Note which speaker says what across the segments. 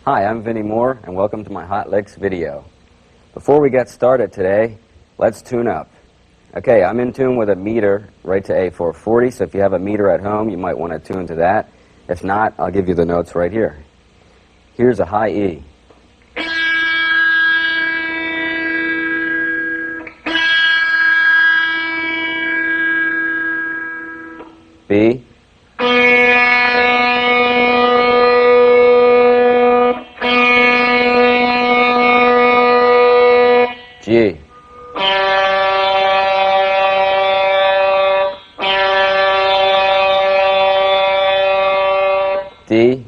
Speaker 1: Hi, I'm Vinnie Moore, and welcome to my Hot Licks video. Before we get started today, let's tune up. Okay, I'm in tune with a meter right to A440, so if you have a meter at home, you might want to tune to that. If not, I'll give you the notes right here. Here's a high E. B. G. D.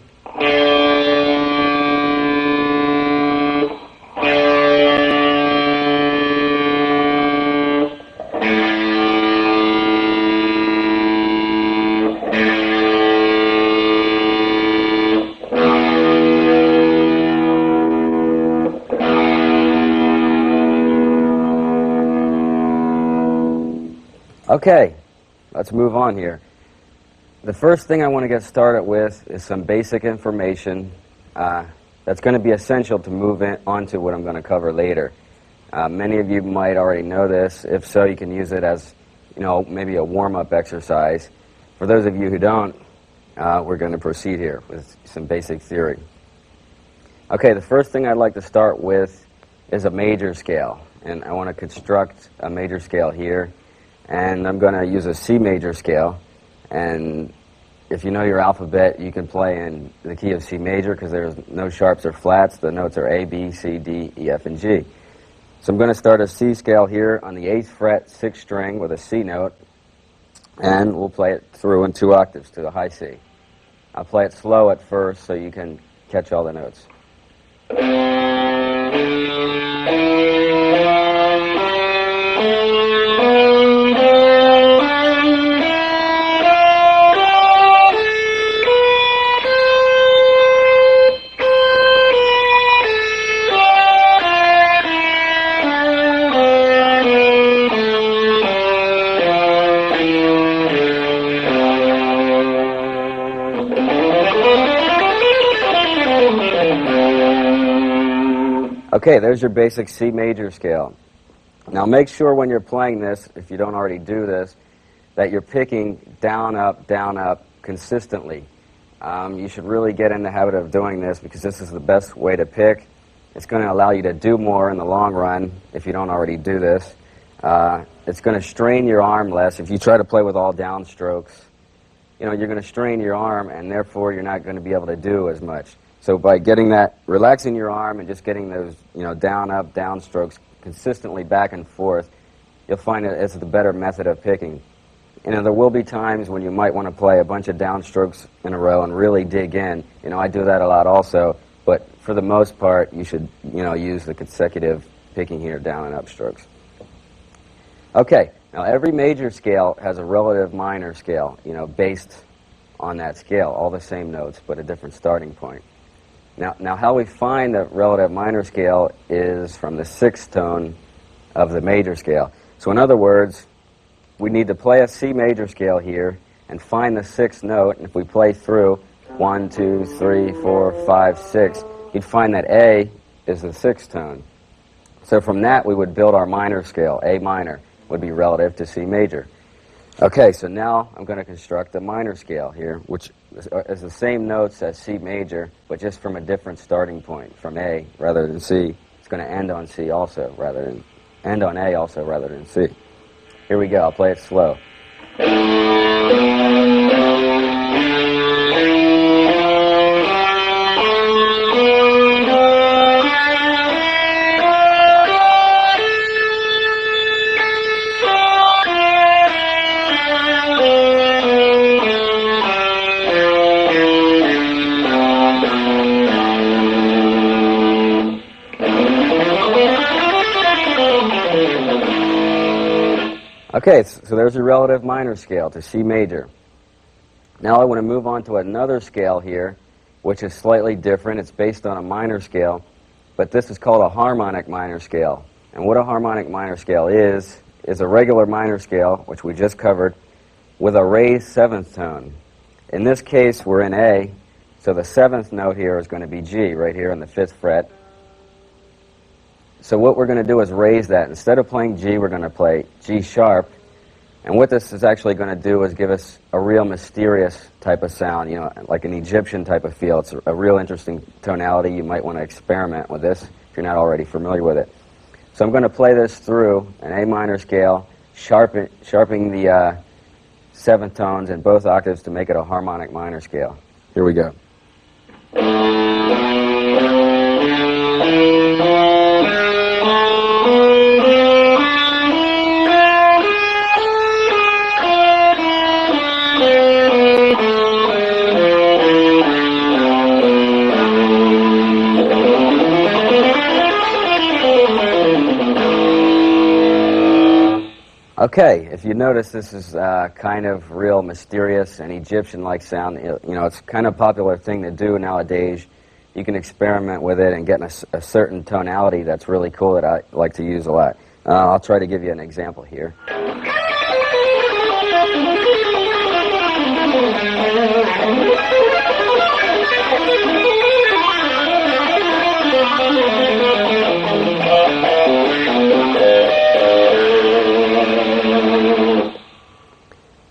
Speaker 1: Okay, let's move on here. The first thing I want to get started with is some basic information that's going to be essential to move on to what I'm going to cover later. Many of you might already know this. If so, you can use it as, maybe a warm-up exercise. For those of you who don't, we're going to proceed here with some basic theory. Okay, the first thing I'd like to start with is a major scale. And I want to construct a major scale here. And I'm going to use a C major scale. And if you know your alphabet, you can play in the key of C major because there's no sharps or flats. The notes are A, B, C, D, E, F, and G. So I'm going to start a C scale here on the 8th fret, 6th string with a C note. And we'll play it through in 2 octaves to the high C. I'll play it slow at first so you can catch all the notes. Okay, there's your basic C major scale. Now make sure when you're playing this, if you don't already do this, that you're picking down, up consistently. You should really get in the habit of doing this because this is the best way to pick. It's going to allow you to do more in the long run if you don't already do this. It's going to strain your arm less. If you try to play with all down strokes, you're going to strain your arm and therefore you're not going to be able to do as much. So by getting that, relaxing your arm and just getting those, down, up, down strokes consistently back and forth, you'll find that it's the better method of picking. There will be times when you might want to play a bunch of down strokes in a row and really dig in. I do that a lot also, but for the most part, you should, use the consecutive picking here, down and up strokes. Okay, now every major scale has a relative minor scale, based on that scale, all the same notes, but a different starting point. Now how we find the relative minor scale is from the 6th tone of the major scale. So in other words, we need to play a C major scale here and find the 6th note. And if we play through 1, 2, 3, 4, 5, 6, you'd find that A is the 6th tone. So from that we would build our minor scale. A minor would be relative to C major. Okay, so now I'm going to construct a minor scale here, which is the same notes as C major, but just from a different starting point, from A rather than C. It's going to end on C also, rather than end on A also rather than C. Here we go. I'll play it slow. Okay, so there's your relative minor scale to C major. Now I want to move on to another scale here, which is slightly different. It's based on a minor scale, but this is called a harmonic minor scale. And what a harmonic minor scale is a regular minor scale, which we just covered, with a raised 7th tone. In this case, we're in A, So the 7th note here is going to be G, right here on the 5th fret. So what we're going to do is raise that. Instead of playing G, we're going to play G sharp. And what this is actually going to do is give us a real mysterious type of sound, you know, like an Egyptian type of feel. It's a real interesting tonality. You might want to experiment with this if you're not already familiar with it. So I'm going to play this through an A minor scale, sharpening the 7th tones in both octaves to make it a harmonic minor scale. Here we go. Okay, if you notice, this is kind of real mysterious and Egyptian-like sound. You know, it's kind of a popular thing to do nowadays. You can experiment with it and get a certain tonality that's really cool that I like to use a lot. I'll try to give you an example here.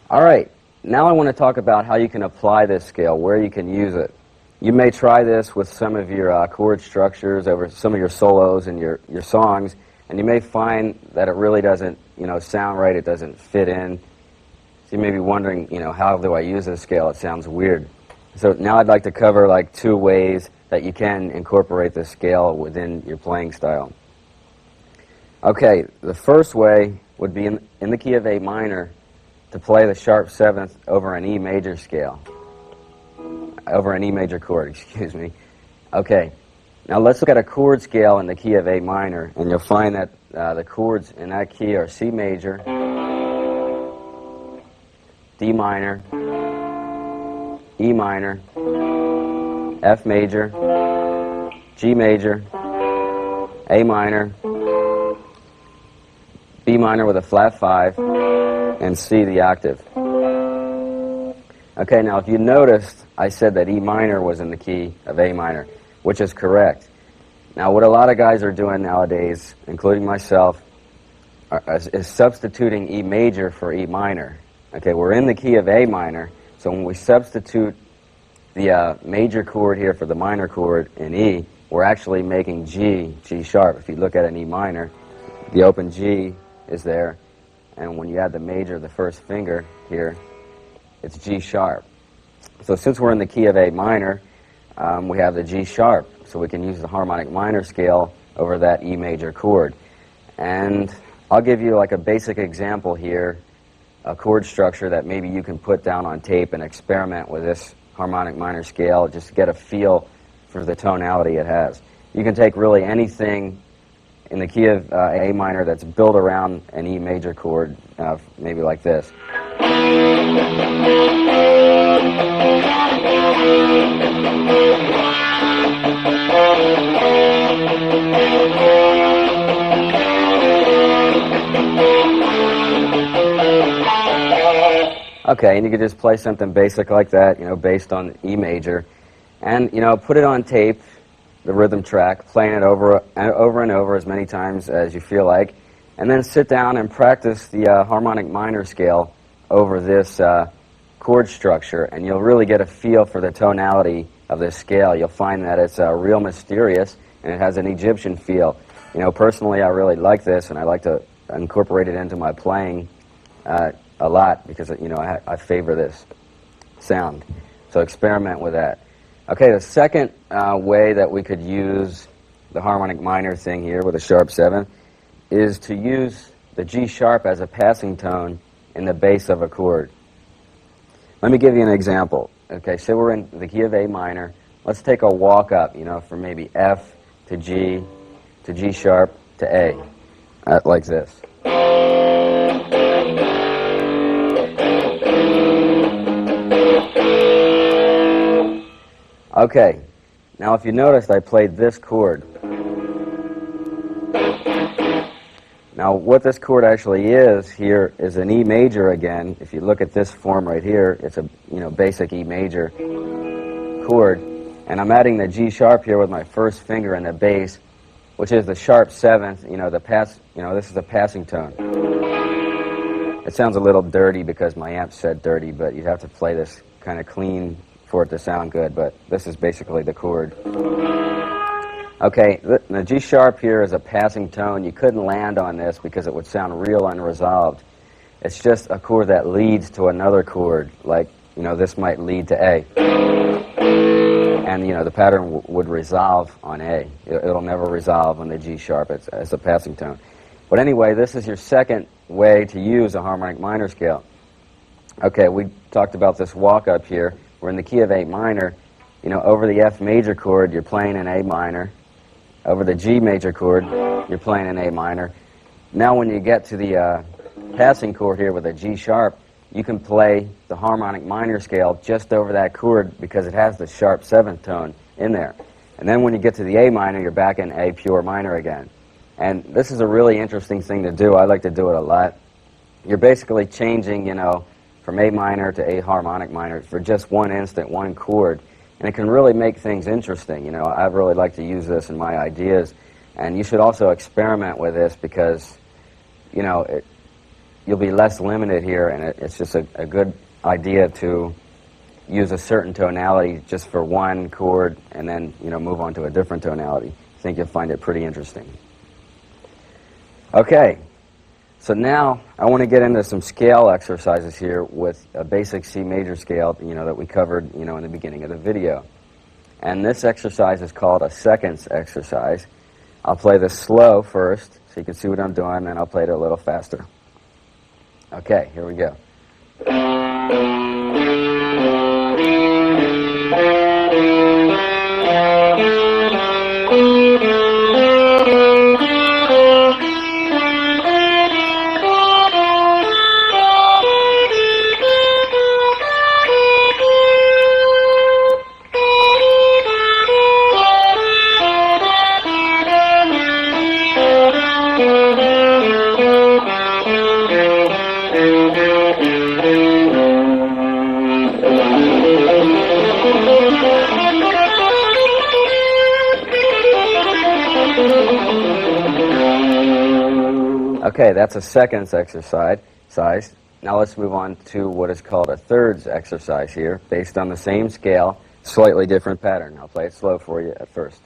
Speaker 1: All right, now I want to talk about how you can apply this scale, where you can use it. You may try this with some of your chord structures over some of your solos and your songs, and you may find that it really doesn't, you know, sound right, it doesn't fit in. So you may be wondering, you know, how do I use this scale? It sounds weird. So now I'd like to cover like 2 ways that you can incorporate this scale within your playing style. Okay, the first way would be in the key of A minor, to play the sharp 7th over an E major scale, over an E major chord, excuse me. Okay, now let's look at a chord scale in the key of A minor, and you'll find that the chords in that key are C major, D minor, E minor, F major, G major, A minor, B minor with a flat 5, and C the octave. Okay, now if you noticed, I said that E minor was in the key of A minor, which is correct. Now what a lot of guys are doing nowadays, including myself, is substituting E major for E minor. Okay, we're in the key of A minor, so when we substitute the major chord here for the minor chord in E, we're actually making G sharp. If you look at an E minor, the open G is there, and when you add the major, the first finger here, it's G sharp. So since we're in the key of A minor, we have the G sharp, so we can use the harmonic minor scale over that E major chord. And I'll give you like a basic example here, a chord structure that maybe you can put down on tape and experiment with this harmonic minor scale just to get a feel for the tonality it has. You can take really anything in the key of A minor that's built around an E major chord, maybe like this. Okay, and you could just play something basic like that, you know, based on E major, and, you know, put it on tape, the rhythm track, playing it over and over as many times as you feel like, and then sit down and practice the harmonic minor scale over this chord structure, and you'll really get a feel for the tonality of this scale. You'll find that it's real mysterious, and it has an Egyptian feel. You know, personally, I really like this, and I like to incorporate it into my playing a lot because, you know, I favor this sound. So experiment with that. Okay, the second way that we could use the harmonic minor thing here with a sharp 7 is to use the G sharp as a passing tone in the bass of a chord. Let me give you an example. Okay, so we're in the key of A minor. Let's take a walk up, you know, from maybe F to G sharp to A, like this. Okay, now if you noticed, I played this chord. Now what this chord actually is here is an E major again. If you look at this form right here, it's a, you know, basic E major chord, and I'm adding the G sharp here with my first finger in the bass, which is the sharp seventh. This is a passing tone. It sounds a little dirty because my amp said dirty, but you'd have to play this kind of clean for it to sound good, but this is basically the chord. Okay, the G sharp here is a passing tone. You couldn't land on this because it would sound real unresolved. It's just a chord that leads to another chord, like, this might lead to A. And, the pattern would resolve on A. It'll never resolve on the G sharp. It's a passing tone. But anyway, this is your second way to use a harmonic minor scale. Okay, we talked about this walk up here. We're in the key of A minor. Over the F major chord, you're playing in A minor. Over the G major chord, you're playing in A minor. Now when you get to the passing chord here with a G sharp, you can play the harmonic minor scale just over that chord because it has the sharp seventh tone in there. And then when you get to the A minor, you're back in A pure minor again. And this is a really interesting thing to do. I like to do it a lot. You're basically changing, from A minor to A harmonic minor for just one instant, one chord. And it can really make things interesting. I really like to use this in my ideas. And you should also experiment with this because, you'll be less limited here, and it's just a good idea to use a certain tonality just for one chord and then, move on to a different tonality. I think you'll find it pretty interesting. Okay, so now I want to get into some scale exercises here with a basic C major scale, that we covered, in the beginning of the video. And this exercise is called a seconds exercise. I'll play this slow first, so you can see what I'm doing, and then I'll play it a little faster. Okay, here we go. Okay, that's a seconds exercise. Now let's move on to what is called a thirds exercise here, based on the same scale, slightly different pattern. I'll play it slow for you at first.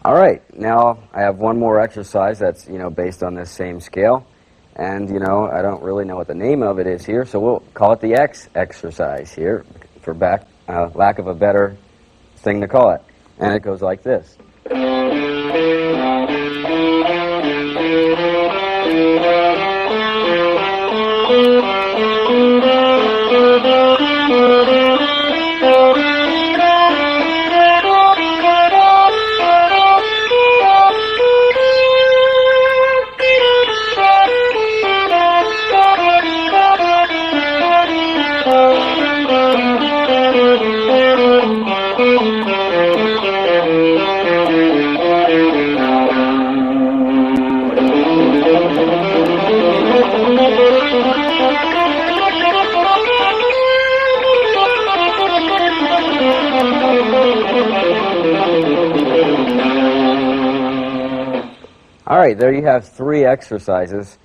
Speaker 1: All right, now I have one more exercise that's, based on this same scale. And, I don't really know what the name of it is here, so we'll call it the X exercise here for lack of a better thing to call it. And it goes like this. All right, there you have 3 exercises.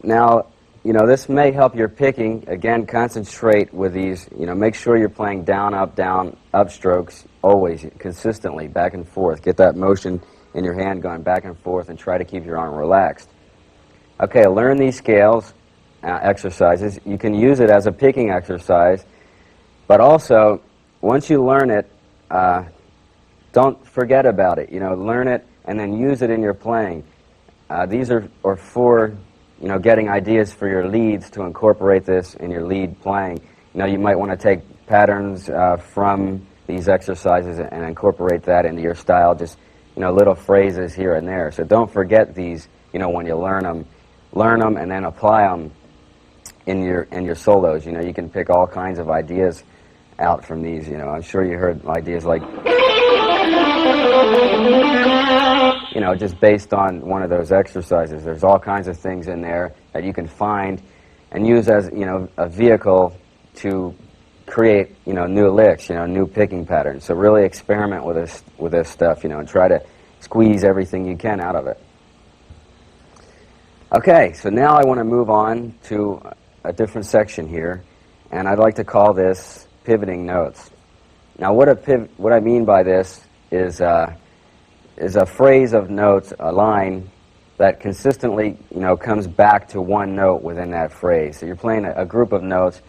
Speaker 1: Now, this may help your picking. Again, concentrate with these. Make sure you're playing down, up strokes always, consistently, back and forth. Get that motion in your hand going back and forth and try to keep your arm relaxed. Okay, learn these scales, exercises. You can use it as a picking exercise, but also, once you learn it, don't forget about it. Learn it and then use it in your playing. These are for, getting ideas for your leads to incorporate this in your lead playing. You might want to take patterns from these exercises and incorporate that into your style, just, little phrases here and there. So don't forget these, when you learn them and then apply them in your solos. You can pick all kinds of ideas out from these. I'm sure you heard ideas like, just based on one of those exercises. There's all kinds of things in there that you can find and use as, a vehicle to create, new licks, new picking patterns. So really experiment with this stuff, and try to squeeze everything you can out of it. Okay, so now I want to move on to a different section here, and I'd like to call this pivoting notes. Now, what I mean by this is a phrase of notes, a line that consistently, comes back to one note within that phrase. So you're playing a group of notes,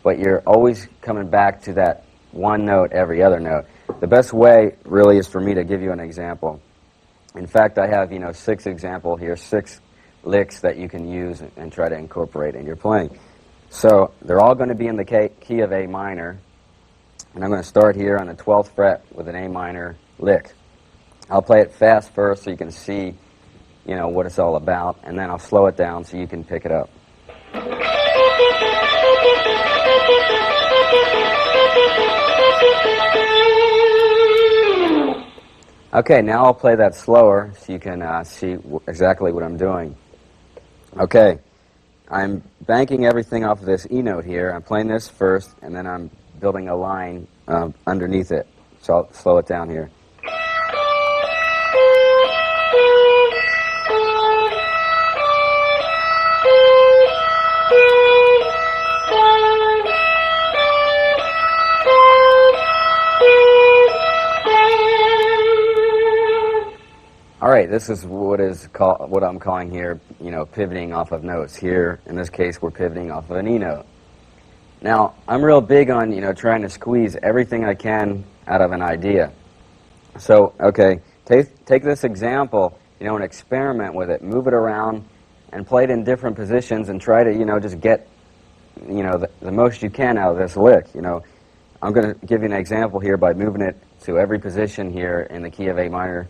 Speaker 1: but you're always coming back to that one note every other note. The best way, really, is for me to give you an example. In fact, I have, 6 examples here, 6 licks that you can use and try to incorporate in your playing. So they're all going to be in the key of A minor, and I'm going to start here on the 12th fret with an A minor lick. I'll play it fast first so you can see, what it's all about, and then I'll slow it down so you can pick it up. Okay, now I'll play that slower so you can see exactly what I'm doing. Okay, I'm banking everything off of this E note here. I'm playing this first, and then I'm building a line underneath it. So I'll slow it down here. All right, this is what I'm calling here, pivoting off of notes. Here, in this case, we're pivoting off of an E note. Now, I'm real big on, trying to squeeze everything I can out of an idea. So, okay, take this example, and experiment with it. Move it around and play it in different positions and try to, just get, the most you can out of this lick. I'm going to give you an example here by moving it to every position here in the key of A minor.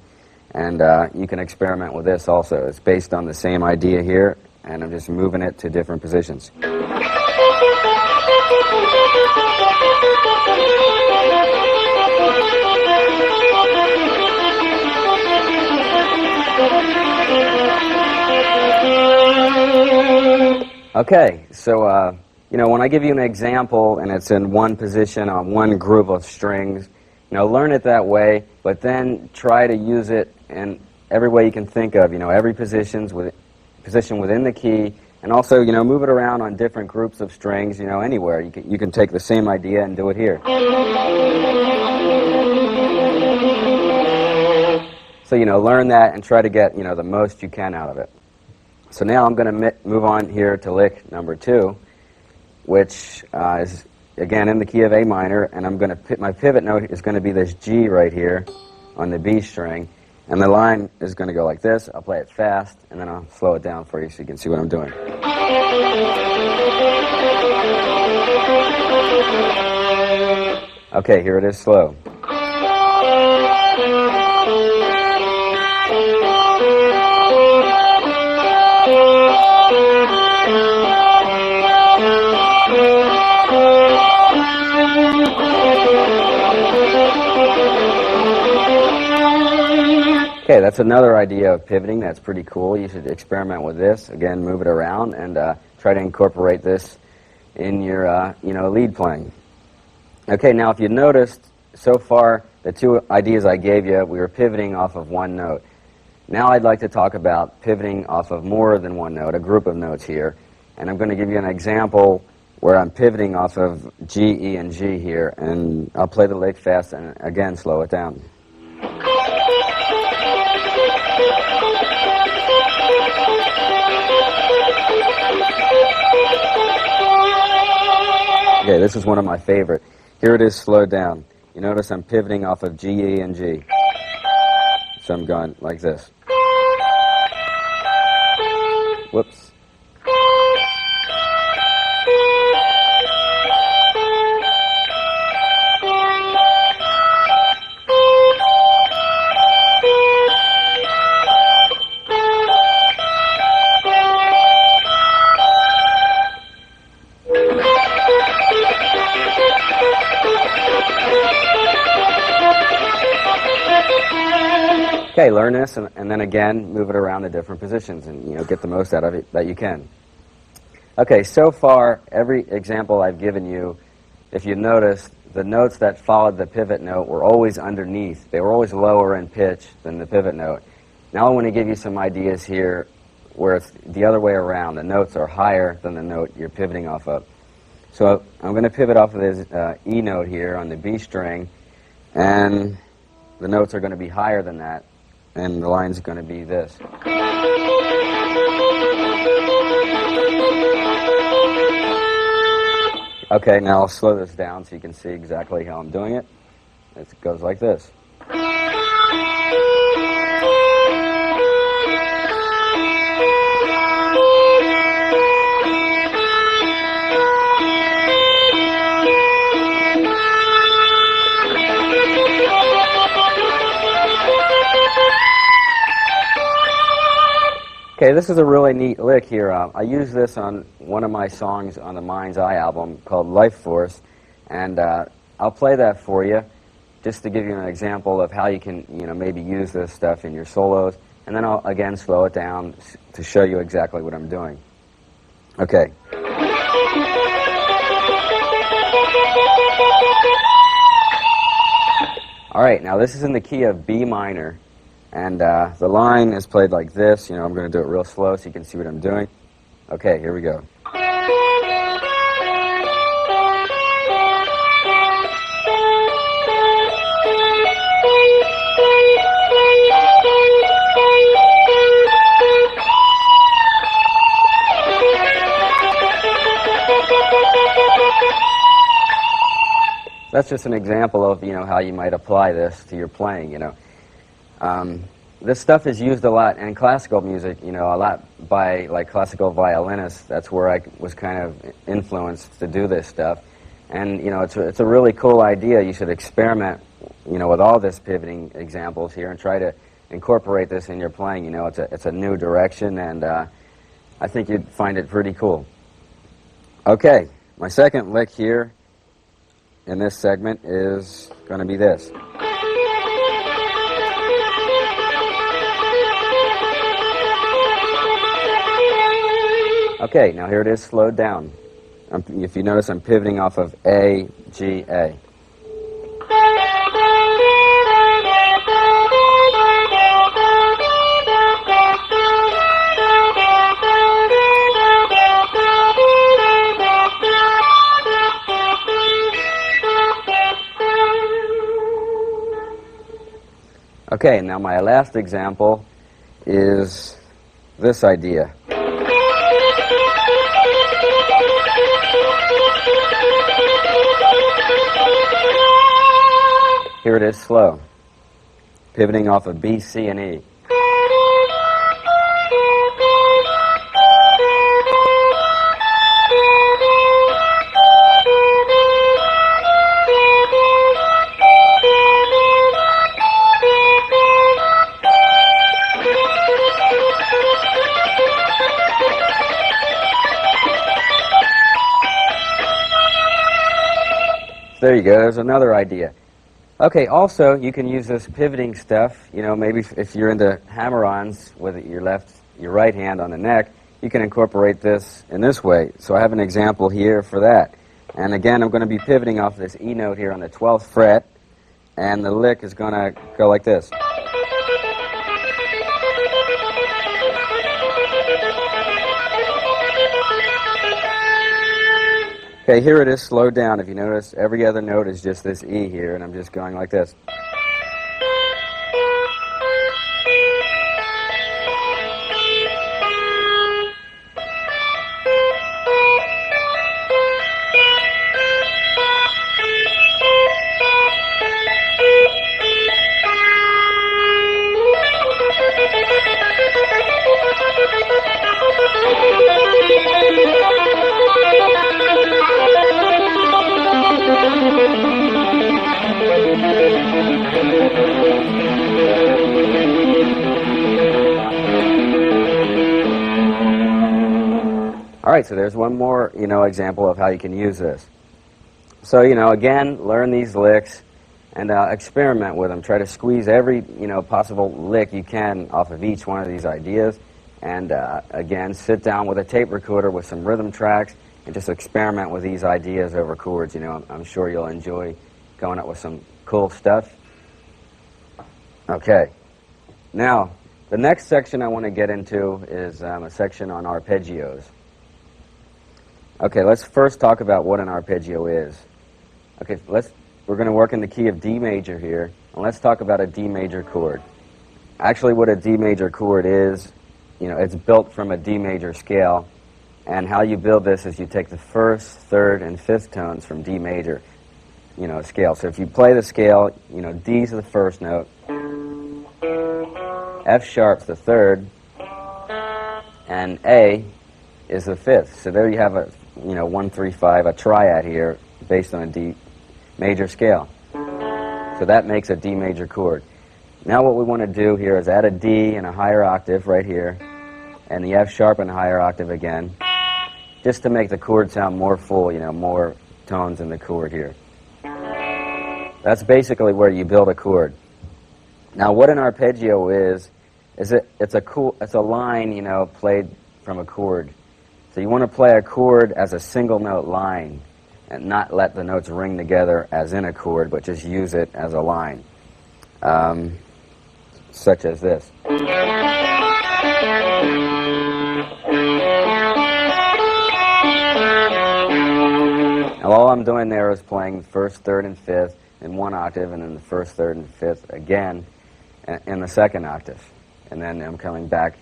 Speaker 1: And you can experiment with this also. It's based on the same idea here, and I'm just moving it to different positions. Okay, so when I give you an example and it's in one position on one group of strings, learn it that way, but then try to use it in every way you can think of, every position within the key, and also, move it around on different groups of strings, anywhere. You can take the same idea and do it here. So, learn that and try to get, the most you can out of it. So now I'm going to move on here to lick number 2, which is, again, in the key of A minor, and I'm going to my pivot note is going to be this G right here on the B string, and the line is going to go like this. I'll play it fast, and then I'll slow it down for you so you can see what I'm doing. Okay, here it is slow. Okay, that's another idea of pivoting. That's pretty cool. You should experiment with this. Again, move it around and try to incorporate this in your lead playing. Okay, now if you noticed, so far the 2 ideas I gave you, we were pivoting off of one note. Now I'd like to talk about pivoting off of more than one note, a group of notes here. And I'm going to give you an example where I'm pivoting off of G, E, and G here. And I'll play the lick fast and again slow it down. Okay, this is one of my favorite. Here it is slowed down. You notice I'm pivoting off of G, E, and G. So I'm going like this. Whoops. Okay, learn this and then again move it around to different positions and get the most out of it that you can. Okay, so far every example I've given you, if you notice, the notes that followed the pivot note were always underneath. They were always lower in pitch than the pivot note. Now I want to give you some ideas here where it's the other way around. The notes are higher than the note you're pivoting off of. So I'm going to pivot off of this E note here on the B string, and the notes are going to be higher than that, and the line's going to be this. Okay, now I'll slow this down so you can see exactly how I'm doing it. It goes like this. Okay, this is a really neat lick here. I use this on one of my songs on the Mind's Eye album called Life Force, and I'll play that for you just to give you an example of how you can, maybe use this stuff in your solos, and then I'll again slow it down to show you exactly what I'm doing. Okay. All right, now this is in the key of B minor. And the line is played like this. I'm going to do it real slow so you can see what I'm doing. Okay, here we go. That's just an example of, how you might apply this to your playing, This stuff is used a lot in classical music, a lot by classical violinists. That's where I was kind of influenced to do this stuff. And, it's a really cool idea. You should experiment, with all this pivoting examples here and try to incorporate this in your playing. It's a new direction, and I think you'd find it pretty cool. Okay, my second lick here in this segment is going to be this. Okay, now here it is slowed down. If you notice, I'm pivoting off of A, G, A. Okay, now my last example is this idea. Here it is slow, pivoting off of B, C, and E. There you go, there's another idea. Okay, also, you can use this pivoting stuff, maybe if you're into hammer-ons with your right hand on the neck, you can incorporate this in this way. So I have an example here for that. And again, I'm going to be pivoting off this E note here on the 12th fret, and the lick is going to go like this. Okay, here it is slowed down. If you notice, every other note is just this E here, and I'm just going like this. All right, so there's one more, example of how you can use this. So, again, learn these licks, and experiment with them. Try to squeeze every possible lick you can off of each one of these ideas. And again, sit down with a tape recorder with some rhythm tracks and just experiment with these ideas over chords. I'm sure you'll enjoy coming up with some cool stuff. Okay. Now, the next section I want to get into is a section on arpeggios. Okay, let's first talk about what an arpeggio is. Okay, we're going to work in the key of D major here, and let's talk about a D major chord. Actually, what a D major chord is, it's built from a D major scale, and how you build this is you take the first, third, and fifth tones from D major, scale. So if you play the scale, D's the first note, F sharp's the third, and A is the fifth. So there you have a 1, 3, 5, a triad here based on a D major scale. So that makes a D major chord. Now what we want to do here is add a D and a higher octave right here, and the F sharp and a higher octave again, just to make the chord sound more full, more tones in the chord here. That's basically where you build a chord. Now what an arpeggio is it's a line, played from a chord. So you want to play a chord as a single note line and not let the notes ring together as in a chord, but just use it as a line. Such as this. Now all I'm doing there is playing first, third, and fifth in one octave, and then the first, third, and fifth again in the second octave. And then I'm coming back,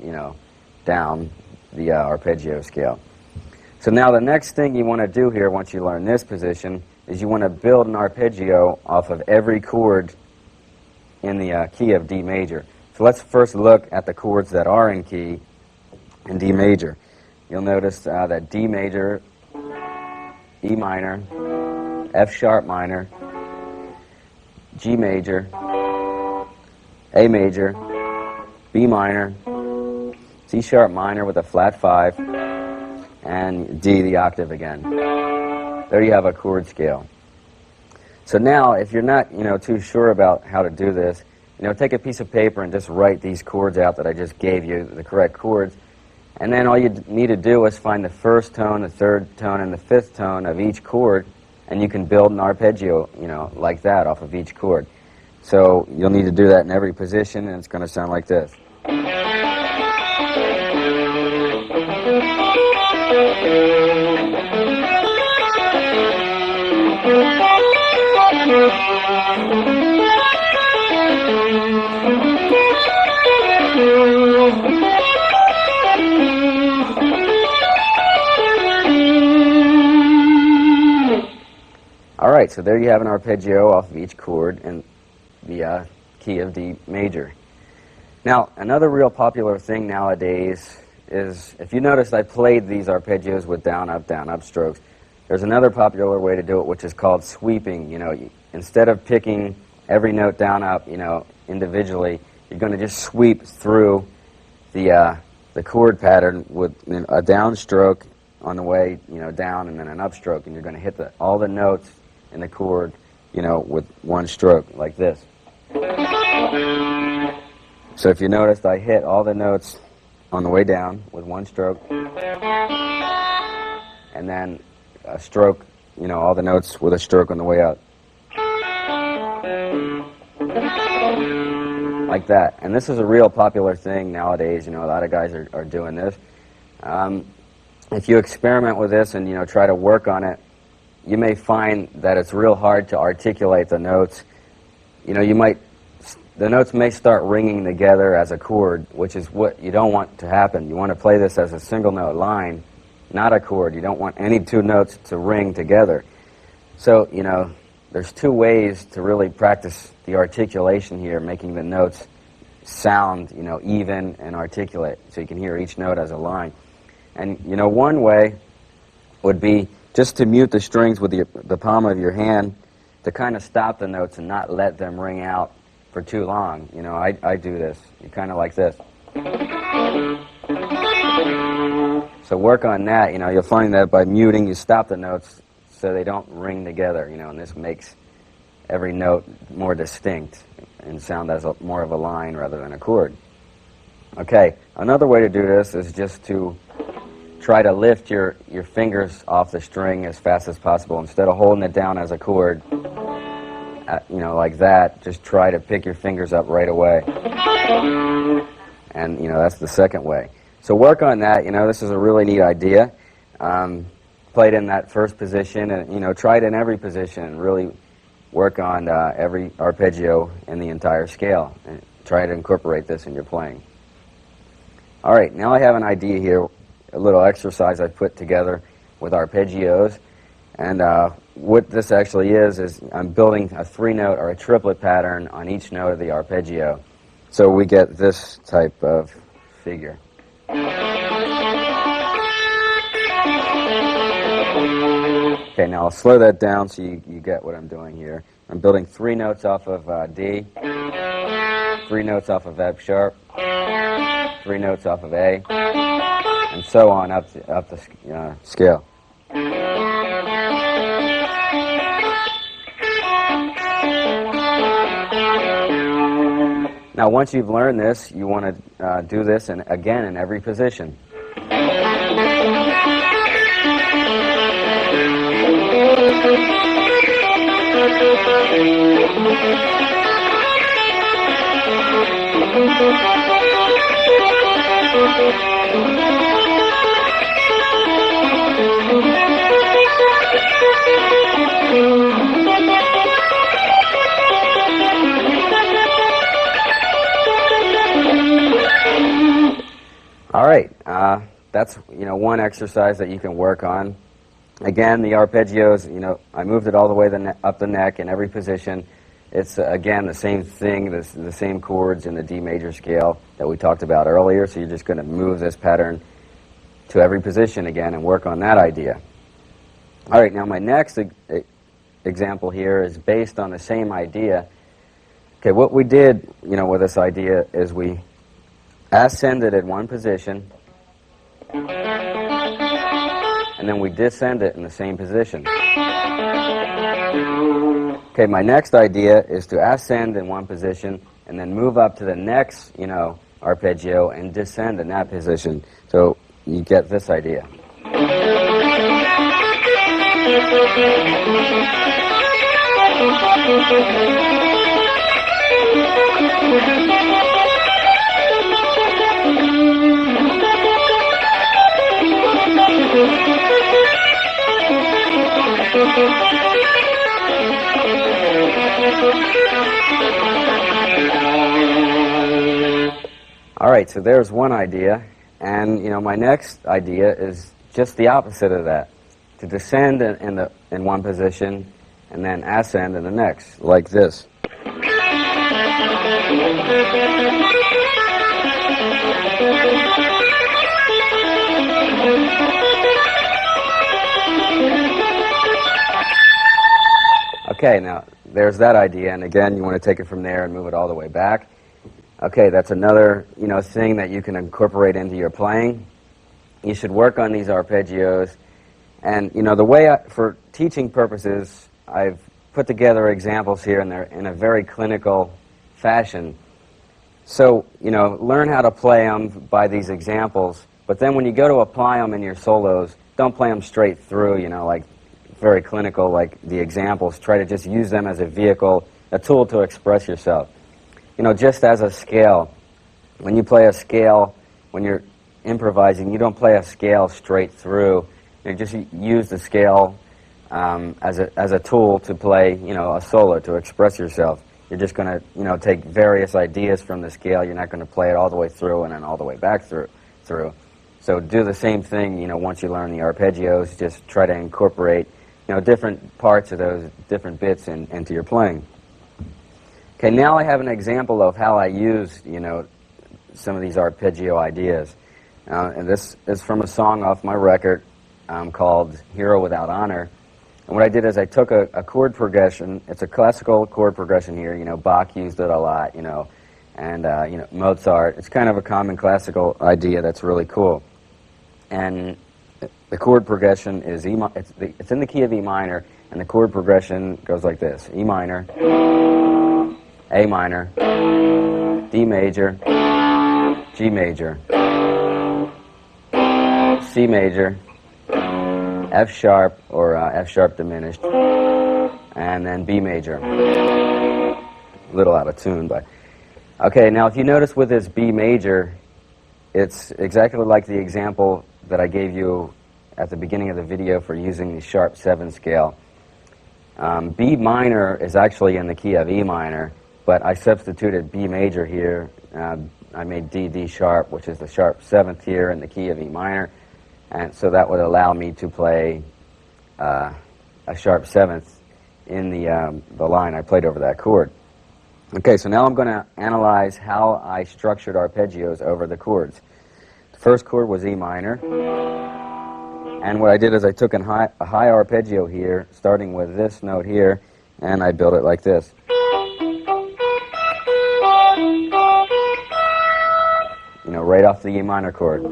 Speaker 1: down the arpeggio scale. So now the next thing you want to do here, once you learn this position, is you want to build an arpeggio off of every chord in the key of D major. So let's first look at the chords that are in key in D major. You'll notice that D major, E minor, F sharp minor, G major, A major, B minor, C sharp minor with a flat 5, and D the octave again. There you have a chord scale. So now, if you're not, too sure about how to do this, take a piece of paper and just write these chords out that I just gave you, the correct chords, and then all you need to do is find the first tone, the third tone, and the fifth tone of each chord, and you can build an arpeggio, like that off of each chord. So you'll need to do that in every position, and it's going to sound like this. All right, so there you have an arpeggio off of each chord in the key of D major. Now, another real popular thing nowadays is, if you notice, I played these arpeggios with down, up strokes. There's another popular way to do it, which is called sweeping. Instead of picking every note down, up, individually, you're going to just sweep through the chord pattern with a downstroke on the way, down, and then an upstroke, and you're going to hit all the notes in the chord, with one stroke, like this. So if you noticed, I hit all the notes on the way down with one stroke, and then a stroke, all the notes with a stroke on the way up. Like that. And this is a real popular thing nowadays. A lot of guys are doing this. If you experiment with this and, try to work on it, you may find that it's real hard to articulate the notes. The notes may start ringing together as a chord, which is what you don't want to happen. You want to play this as a single note line, not a chord. You don't want any two notes to ring together. So, there's two ways to really practice the articulation here, making the notes sound, even and articulate, so you can hear each note as a line. And, one way would be just to mute the strings with the palm of your hand to kind of stop the notes and not let them ring out for too long. I do this. You kind of like this. So work on that. You'll find that by muting, you stop the notes so they don't ring together, and this makes every note more distinct and sound as more of a line rather than a chord. Okay, another way to do this is just to try to lift your fingers off the string as fast as possible. Instead of holding it down as a chord, like that, just try to pick your fingers up right away. And, that's the second way. So work on that. This is a really neat idea. Play it in that first position and, try it in every position and really work on every arpeggio in the entire scale. And try to incorporate this in your playing. All right, now I have an idea here, a little exercise I put together with arpeggios. And what this actually is I'm building a 3-note or a triplet pattern on each note of the arpeggio. So we get this type of figure. Okay, now I'll slow that down so you get what I'm doing here. I'm building 3 notes off of D, 3 notes off of F sharp, 3 notes off of A, and so on up the scale. Now, once you've learned this, you want to do this again in every position. All right, that's one exercise that you can work on. Again, the arpeggios, I moved it all the way up the neck in every position. It's again the same thing, the same chords in the D major scale that we talked about earlier. So you're just going to move this pattern to every position again and work on that idea. All right, now my next example here is based on the same idea. Okay, what we did, with this idea is we ascended at one position, and then we descend it in the same position. Okay, my next idea is to ascend in one position and then move up to the next, arpeggio and descend in that position. So you get this idea. All right, so there's one idea, and my next idea is just the opposite of that: to descend in one position and then ascend in the next, like this. Okay, now there's that idea, and again, you want to take it from there and move it all the way back. Okay, that's another, thing that you can incorporate into your playing. You should work on these arpeggios, and the way for teaching purposes, I've put together examples here, and they're in a very clinical fashion. So, learn how to play them by these examples, but then when you go to apply them in your solos, don't play them straight through, like very clinical, like the examples. Try to just use them as a vehicle, a tool to express yourself. Just as a scale, when you play a scale, when you're improvising, you don't play a scale straight through. You just use the scale as a tool to play, a solo, to express yourself. You're just going to, take various ideas from the scale. You're not going to play it all the way through and then all the way back through. So do the same thing, once you learn the arpeggios. Just try to incorporate, different parts of those different bits into your playing. Okay, now I have an example of how I use, some of these arpeggio ideas. And this is from a song off my record called Hero Without Honor. And what I did is I took a chord progression. It's a classical chord progression here. Bach used it a lot, and Mozart. It's kind of a common classical idea that's really cool. And the chord progression is it's in the key of E minor, And the chord progression goes like this: E minor, A minor, D major, G major, C major, F sharp or F sharp diminished, and then B major. A little out of tune, but okay. Now, if you notice with this B major, it's exactly like the example that I gave you at the beginning of the video for using the sharp 7 scale. B minor is actually in the key of E minor, but I substituted B major here. I made D sharp, which is the sharp 7th here in the key of E minor, and so that would allow me to play a sharp 7th in the line I played over that chord. Okay, so now I'm going to analyze how I structured arpeggios over the chords. The first chord was E minor, and what I did is I took a high arpeggio here, starting with this note here, and I built it like this. You know, right off the E minor chord.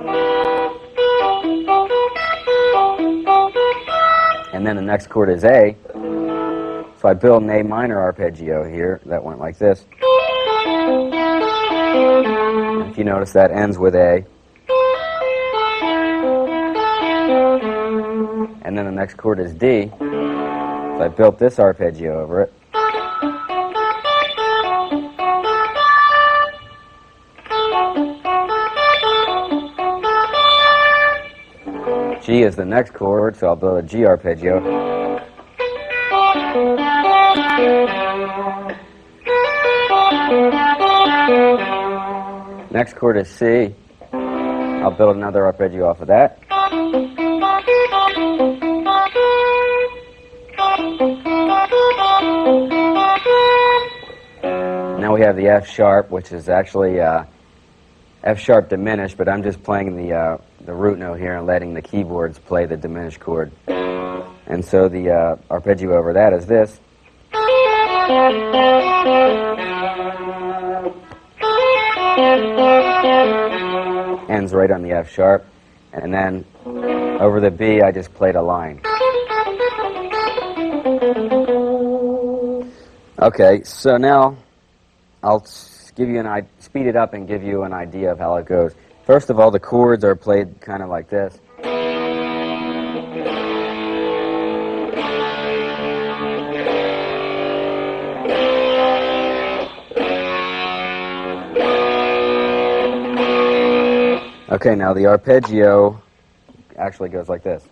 Speaker 1: And then the next chord is A, so I built an A minor arpeggio here that went like this. And if you notice, that ends with A. And then the next chord is D, so I built this arpeggio over it. G is the next chord, so I'll build a G arpeggio. Next chord is C. I'll build another arpeggio off of that. Now we have the F sharp, which is actually F sharp diminished, but I'm just playing the root note here and letting the keyboards play the diminished chord. And so the arpeggio over that is this. Ends right on the F sharp. And then over the B, I just played a line. Okay, so now I'll give you speed it up and give you an idea of how it goes. First of all, the chords are played kind of like this. Okay, now the arpeggio actually goes like this.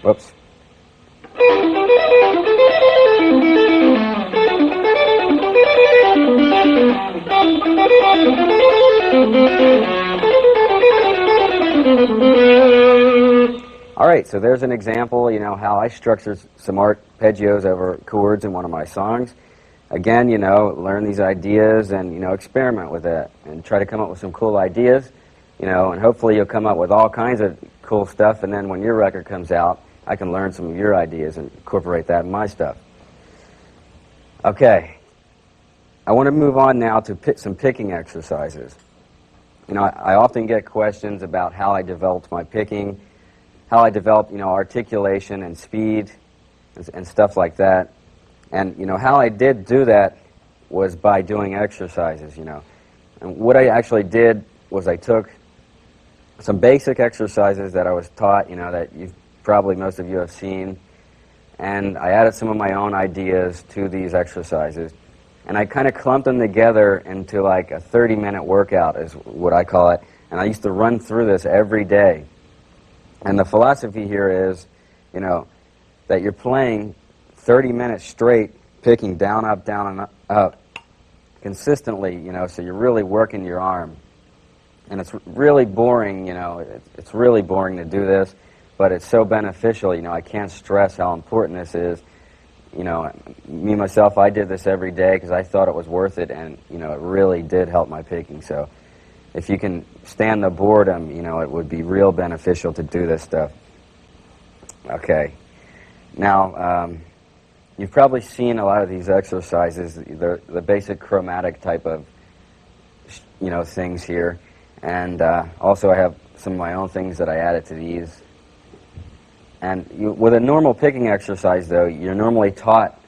Speaker 1: Whoops. All right, so there's an example, you know, how I structure some arpeggios over chords in one of my songs. Again, you know, learn these ideas and, you know, experiment with it and try to come up with some cool ideas, you know, and hopefully you'll come up with all kinds of cool stuff, and then when your record comes out, I can learn some of your ideas and incorporate that in my stuff. Okay, I want to move on now to some picking exercises. You know, I often get questions about how I developed my picking, how I developed, you know, articulation and speed and stuff like that. And, you know, how I did do that was by doing exercises, you know. And what I actually did was I took some basic exercises that I was taught, you know, that most of you have seen, and I added some of my own ideas to these exercises. And I kind of clumped them together into like a 30-minute workout is what I call it. And I used to run through this every day. And the philosophy here is, you know, that you're playing 30 minutes straight, picking down, up, and up, consistently, you know, so you're really working your arm. And it's really boring, you know, it's really boring to do this, but it's so beneficial, you know, I can't stress how important this is. You know, me, myself, I did this every day because I thought it was worth it, and, you know, it really did help my picking. So if you can stand the boredom, you know, it would be real beneficial to do this stuff. Okay. Now, you've probably seen a lot of these exercises. They're the basic chromatic type of, things here. And also I have some of my own things that I added to these. And with a normal picking exercise, though, you're normally taught,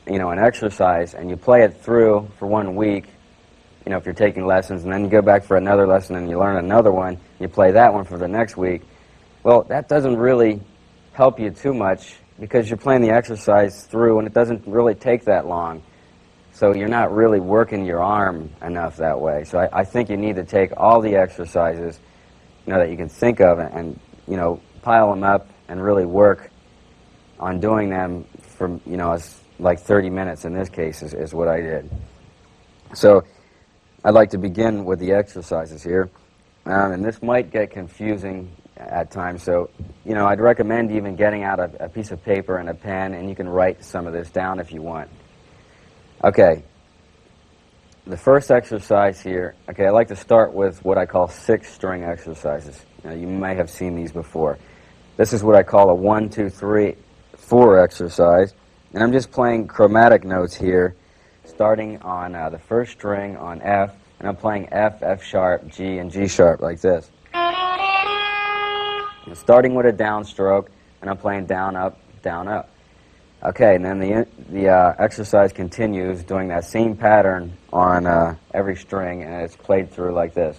Speaker 1: an exercise, and you play it through for 1 week, if you're taking lessons, and then you go back for another lesson and you learn another one, you play that one for the next week. Well, that doesn't really help you too much because you're playing the exercise through and it doesn't really take that long. So you're not really working your arm enough that way. So I think you need to take all the exercises, that you can think of and pile them up and really work on doing them for, like 30 minutes in this case is what I did. So I'd like to begin with the exercises here. And this might get confusing at times, so I'd recommend even getting out a piece of paper and a pen, and you can write some of this down if you want. Okay, the first exercise here, I like to start with what I call 6-string exercises. You may have seen these before. This is what I call a 1, 2, 3, 4 exercise, and I'm just playing chromatic notes here, starting on the first string on F, and I'm playing F, F sharp, G, and G sharp like this. I'm starting with a downstroke, and I'm playing down, up, down, up. Okay, and then the exercise continues doing that same pattern on every string, and it's played through like this.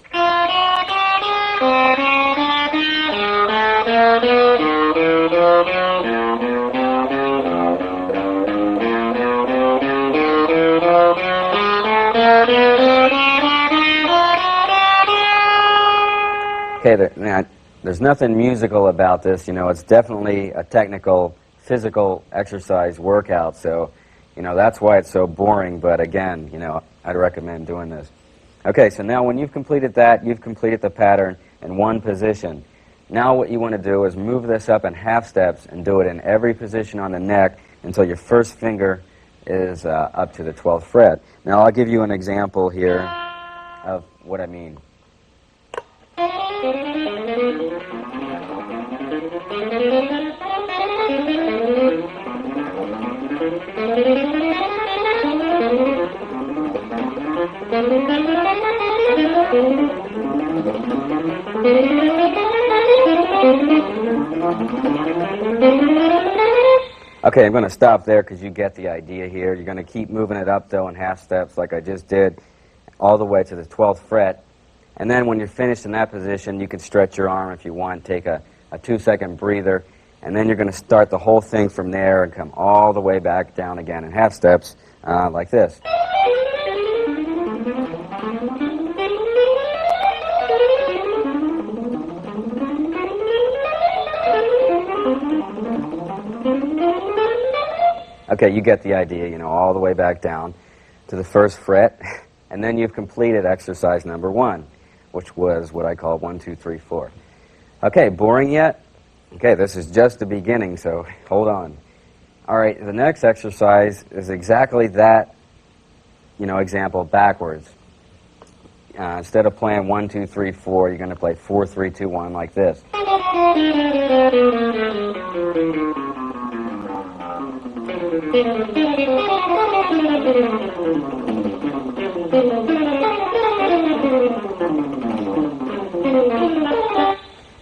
Speaker 1: Okay, there's nothing musical about this. It's definitely a technical, physical exercise workout. So, that's why it's so boring. But again, I'd recommend doing this. Okay, so now when you've completed that, you've completed the pattern in one position. Now what you want to do is move this up in half steps and do it in every position on the neck until your first finger is up to the 12th fret. Now I'll give you an example here of what I mean. Okay, I'm going to stop there because you get the idea here. You're going to keep moving it up, though, in half steps like I just did, all the way to the 12th fret. And then when you're finished in that position, you can stretch your arm if you want, take a 2-second breather, and then you're going to start the whole thing from there and come all the way back down again in half steps like this. Okay, you get the idea, all the way back down to the first fret, and then you've completed exercise number 1, which was what I call 1, 2, 3, 4. Okay, boring yet? Okay, this is just the beginning, so hold on. All right, the next exercise is exactly that, example backwards. Instead of playing 1, 2, 3, 4, you're going to play 4, 3, 2, 1 like this.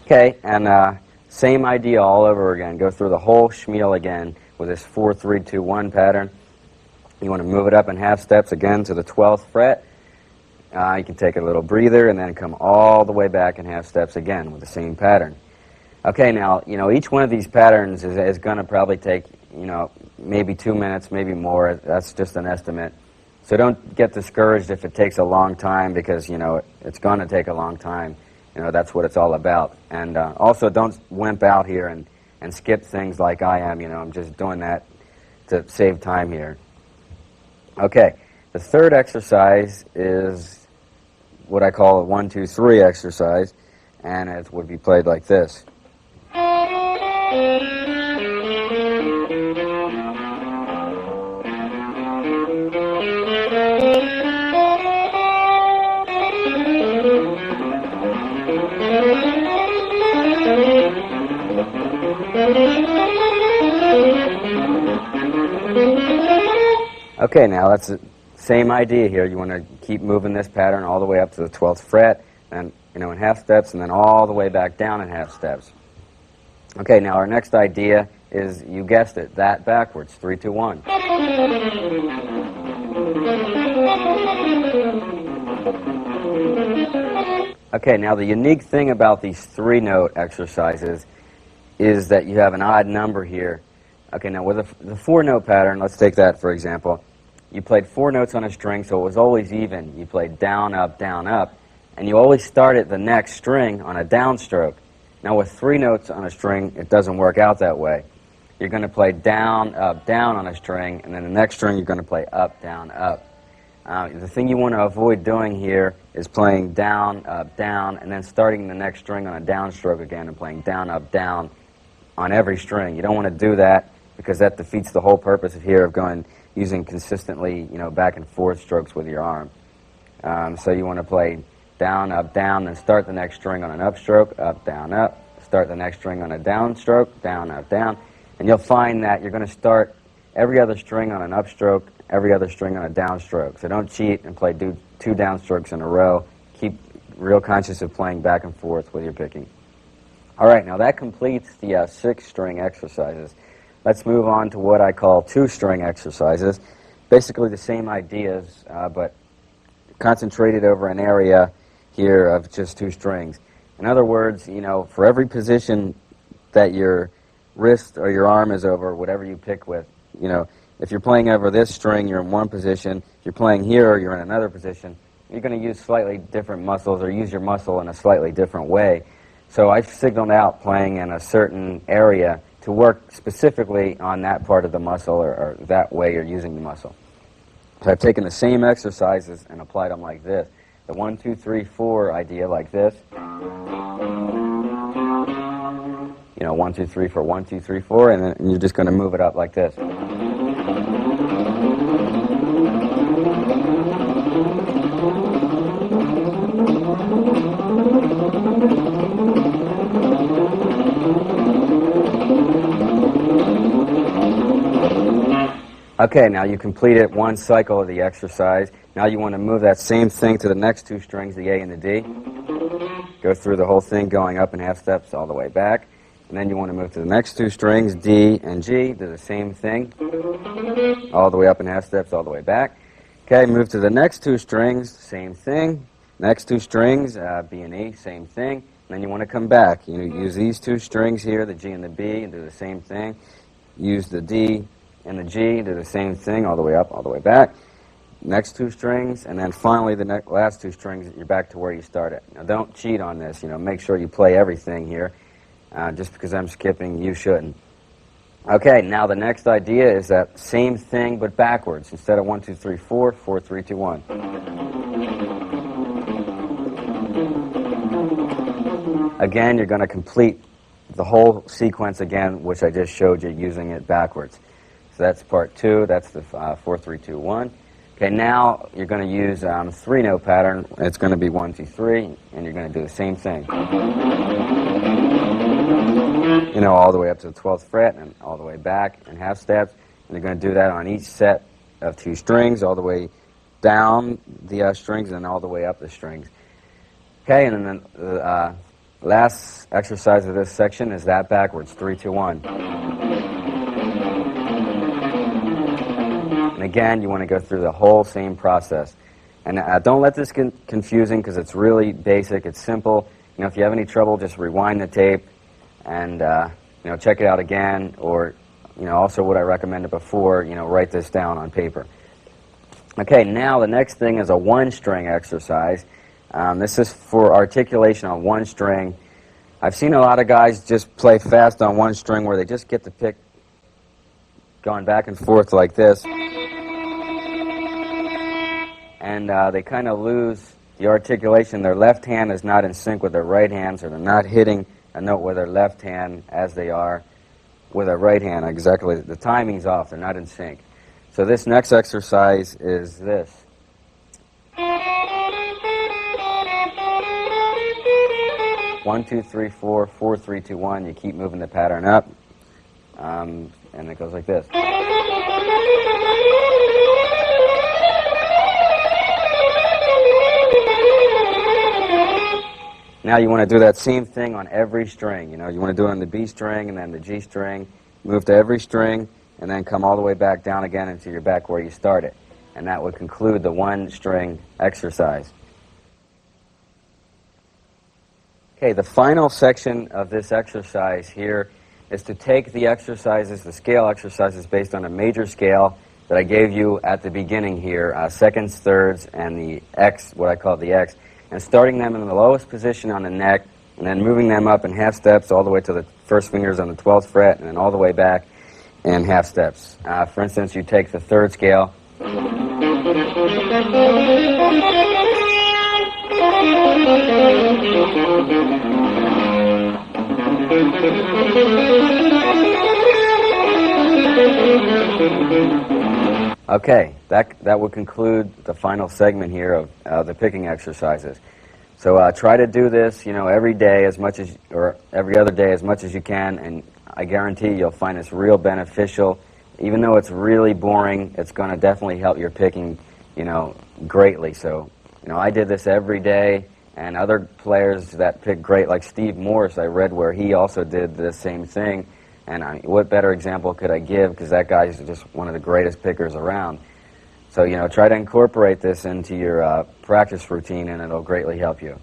Speaker 1: Okay, and same idea all over again. Go through the whole schmeal again with this 4, 3, 2, 1 pattern. You want to move it up in half steps again to the 12th fret. You can take a little breather and then come all the way back in half steps again with the same pattern. Okay, now, each one of these patterns is going to probably take, maybe 2 minutes, maybe more. That's just an estimate. So don't get discouraged if it takes a long time because, it's going to take a long time. That's what it's all about. And also don't wimp out here and skip things like I am. I'm just doing that to save time here. Okay, the third exercise is what I call a 1, 2, 3 exercise, and it would be played like this. Okay, now that's the same idea here. You want to keep moving this pattern all the way up to the 12th fret, and in half steps, and then all the way back down in half steps. Okay, now our next idea is, you guessed it, that backwards, 3, 2, 1. Okay, now the unique thing about these 3-note exercises is that you have an odd number here. Okay, now with the 4-note pattern, let's take that for example. You played 4 notes on a string, so it was always even. You played down, up, and you always started the next string on a downstroke. Now with 3 notes on a string, it doesn't work out that way. You're going to play down on a string, and then the next string you're going to play up, down. The thing you want to avoid doing here is playing down, and then starting the next string on a downstroke again and playing down on every string. You don't want to do that, because that defeats the whole purpose of here of using consistently, back and forth strokes with your arm. So you want to play down, then start the next string on an upstroke, up, start the next string on a downstroke, down, and you'll find that you're going to start every other string on an upstroke, every other string on a downstroke. So don't cheat and play 2 downstrokes in a row. Keep real conscious of playing back and forth with your picking. All right, now that completes the 6-string exercises. Let's move on to what I call 2-string exercises. Basically the same ideas, but concentrated over an area here of just 2 strings. In other words, for every position that your wrist or your arm is over, whatever you pick with, if you're playing over this string, you're in one position. If you're playing here, you're in another position. You're going to use slightly different muscles, or use your muscle in a slightly different way. So I've signaled out playing in a certain area to work specifically on that part of the muscle, or that way you're using the muscle. So I've taken the same exercises and applied them like this. The 1, 2, 3, 4 idea like this. 1, 2, 3, 4, 1, 2, 3, 4, and then you're just going to move it up like this. Okay, now you completed one cycle of the exercise. Now you want to move that same thing to the next 2 strings, the A and the D. Go through the whole thing going up in half steps all the way back. And then you want to move to the next 2 strings, D and G, do the same thing. All the way up in half steps all the way back. Okay, move to the next 2 strings, same thing. Next 2 strings, B and E, same thing. And then you want to come back. Use these 2 strings here, the G and the B, and do the same thing. Use the D and the G, do the same thing, all the way up, all the way back. Next 2 strings, and then finally the last 2 strings, you're back to where you started. Now don't cheat on this, make sure you play everything here. Just because I'm skipping, you shouldn't. Okay, now the next idea is that same thing but backwards. Instead of 1, 2, 3, 4, 4, 3, 2, 1. Again, you're going to complete the whole sequence again, which I just showed you, using it backwards. So that's part 2. That's the 4, 3, 2, 1. Okay, now you're going to use 3-note pattern. It's going to be 1, 2, 3, and you're going to do the same thing. All the way up to the 12th fret and all the way back in half steps. And you're going to do that on each set of 2 strings, all the way down the strings and all the way up the strings. Okay, and then the last exercise of this section is that backwards, 3, 2, 1. And again, you want to go through the whole same process. And don't let this get confusing, because it's really basic. It's simple. If you have any trouble, just rewind the tape and check it out again. Or also what I recommended before, write this down on paper. Okay, now the next thing is a 1-string exercise. This is for articulation on 1 string. I've seen a lot of guys just play fast on 1 string, where they just get the pick going back and forth like this. And they kind of lose the articulation. Their left hand is not in sync with their right hand, so they're not hitting a note with their left hand as they are with their right hand. Exactly, the timing's off. They're not in sync. So this next exercise is this. 1, 2, 3, 4, 4, 3, 2, 1. You keep moving the pattern up, and it goes like this. Now you want to do that same thing on every string. You know, you want to do it on the B string and then the G string, move to every string, and then come all the way back down again until you're back where you started. And that would conclude the one string exercise. Okay, the final section of this exercise here is to take the exercises, the scale exercises based on a major scale that I gave you at the beginning here, seconds, thirds, and the X, what I call the X, and starting them in the lowest position on the neck, and then moving them up in half steps all the way to the first fingers on the 12th fret, and then all the way back in half steps. For instance, you take the third scale. Okay, that would conclude the final segment here of the picking exercises. So try to do this, you know, every day as much as, or every other day as much as you can, and I guarantee you'll find this real beneficial. Even though it's really boring, it's going to definitely help your picking, you know, greatly. So, you know, I did this every day, and other players that pick great, like Steve Morse, I read where he also did the same thing. And what better example could I give? Because that guy's just one of the greatest pickers around. So, you know, try to incorporate this into your practice routine, and it'll greatly help you.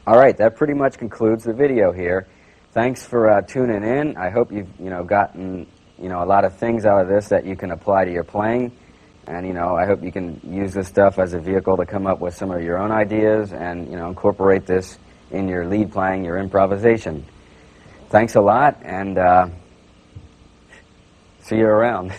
Speaker 1: All right, that pretty much concludes the video here. Thanks for tuning in. I hope you've, you know, gotten, you know, a lot of things out of this that you can apply to your playing. And, you know, I hope you can use this stuff as a vehicle to come up with some of your own ideas and, you know, incorporate this in your lead playing, your improvisation. Thanks a lot, and see you around.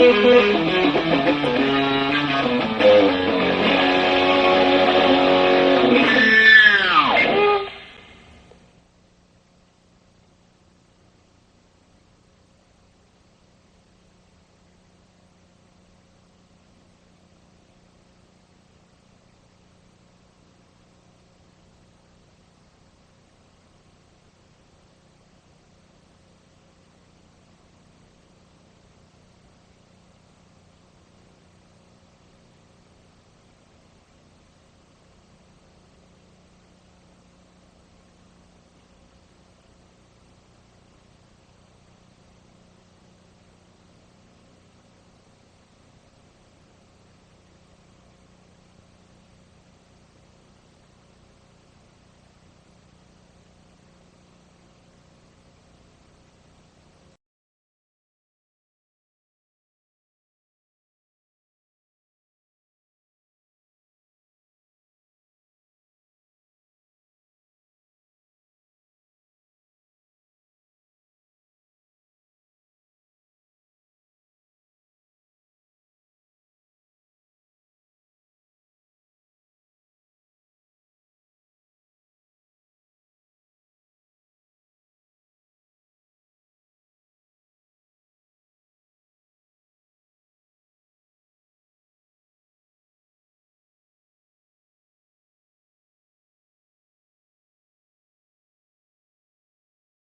Speaker 2: Thank you.